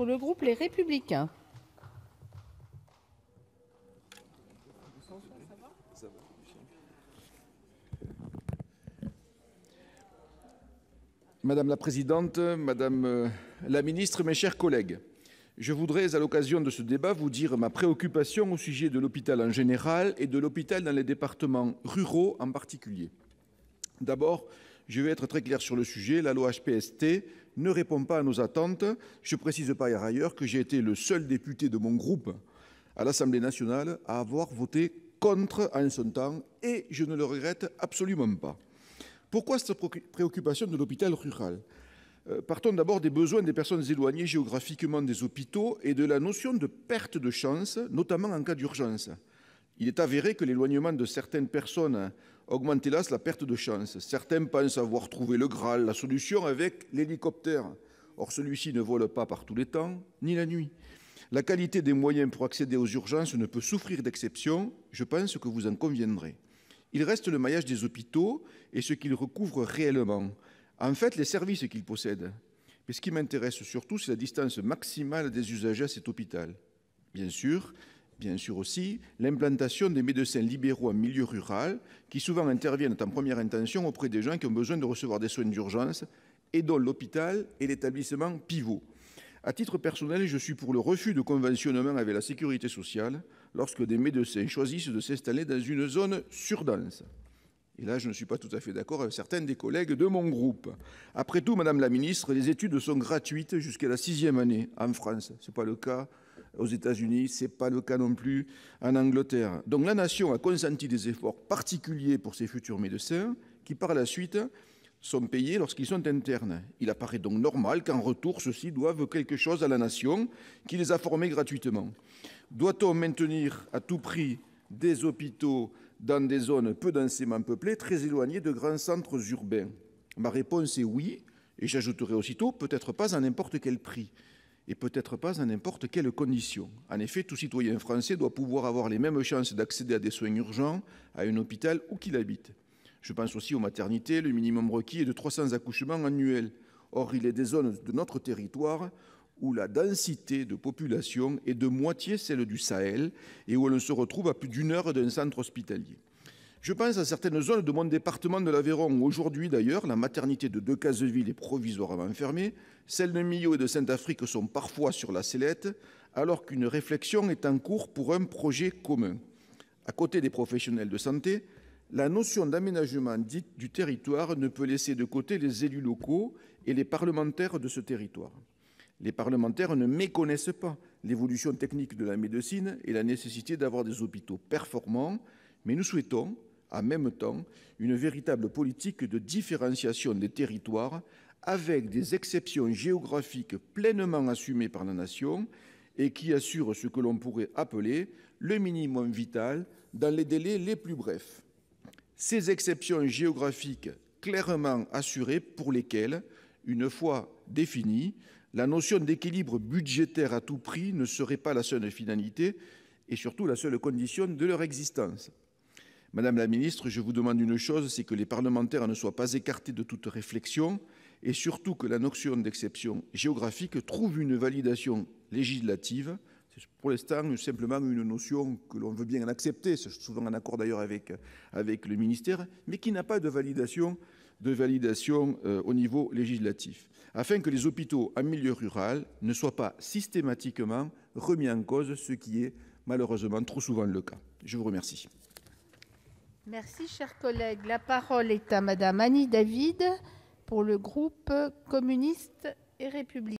pour le groupe Les Républicains. Madame la Présidente, Madame la Ministre, mes chers collègues, je voudrais, à l'occasion de ce débat, vous dire ma préoccupation au sujet de l'hôpital en général et de l'hôpital dans les départements ruraux en particulier. D'abord, je vais être très clair sur le sujet, la loi HPST ne répond pas à nos attentes. Je précise par ailleurs que j'ai été le seul député de mon groupe à l'Assemblée nationale à avoir voté contre en son temps, et je ne le regrette absolument pas. Pourquoi cette préoccupation de l'hôpital rural ? Partons d'abord des besoins des personnes éloignées géographiquement des hôpitaux et de la notion de perte de chance, notamment en cas d'urgence. Il est avéré que l'éloignement de certaines personnes augmente hélas la perte de chance. Certains pensent avoir trouvé le Graal, la solution avec l'hélicoptère. Or, celui-ci ne vole pas par tous les temps, ni la nuit. La qualité des moyens pour accéder aux urgences ne peut souffrir d'exception, je pense que vous en conviendrez. Il reste le maillage des hôpitaux et ce qu'ils recouvrent réellement. En fait, les services qu'ils possèdent. Mais ce qui m'intéresse surtout, c'est la distance maximale des usagers à cet hôpital. Bien sûr aussi, l'implantation des médecins libéraux en milieu rural, qui souvent interviennent en première intention auprès des gens qui ont besoin de recevoir des soins d'urgence et dont l'hôpital est l'établissement pivot. À titre personnel, je suis pour le refus de conventionnement avec la sécurité sociale lorsque des médecins choisissent de s'installer dans une zone surdense. Et là, je ne suis pas tout à fait d'accord avec certains des collègues de mon groupe. Après tout, Madame la Ministre, les études sont gratuites jusqu'à la 6e année en France. Ce n'est pas le cas aux États-Unis, ce n'est pas le cas non plus en Angleterre. Donc la nation a consenti des efforts particuliers pour ces futurs médecins qui, par la suite, sont payés lorsqu'ils sont internes. Il apparaît donc normal qu'en retour, ceux-ci doivent quelque chose à la nation qui les a formés gratuitement. Doit-on maintenir à tout prix des hôpitaux dans des zones peu densément peuplées, très éloignées de grands centres urbains? Ma réponse est oui, et j'ajouterai aussitôt, peut-être pas à n'importe quel prix, et peut-être pas à n'importe quelle condition. En effet, tout citoyen français doit pouvoir avoir les mêmes chances d'accéder à des soins urgents à un hôpital où qu'il habite. Je pense aussi aux maternités, le minimum requis est de 300 accouchements annuels. Or, il est des zones de notre territoire où la densité de population est de moitié celle du Sahel et où l'on se retrouve à plus d'1 heure d'un centre hospitalier. Je pense à certaines zones de mon département de l'Aveyron où aujourd'hui d'ailleurs la maternité de Decazeville est provisoirement fermée, celles de Millau et de Saint-Afrique sont parfois sur la sellette, alors qu'une réflexion est en cours pour un projet commun. À côté des professionnels de santé, la notion d'aménagement dit du territoire ne peut laisser de côté les élus locaux et les parlementaires de ce territoire. Les parlementaires ne méconnaissent pas l'évolution technique de la médecine et la nécessité d'avoir des hôpitaux performants, mais nous souhaitons, en même temps, une véritable politique de différenciation des territoires avec des exceptions géographiques pleinement assumées par la nation et qui assurent ce que l'on pourrait appeler le minimum vital dans les délais les plus brefs. Ces exceptions géographiques clairement assurées pour lesquelles, une fois définie, la notion d'équilibre budgétaire à tout prix ne serait pas la seule finalité et surtout la seule condition de leur existence. Madame la Ministre, je vous demande une chose, c'est que les parlementaires ne soient pas écartés de toute réflexion et surtout que la notion d'exception géographique trouve une validation législative. C'est pour l'instant simplement une notion que l'on veut bien accepter, c'est souvent en accord d'ailleurs avec le ministère, mais qui n'a pas de validation au niveau législatif, afin que les hôpitaux en milieu rural ne soient pas systématiquement remis en cause, ce qui est malheureusement trop souvent le cas. Je vous remercie. Merci, chers collègues. La parole est à Madame Annie David pour le groupe communiste et républicain.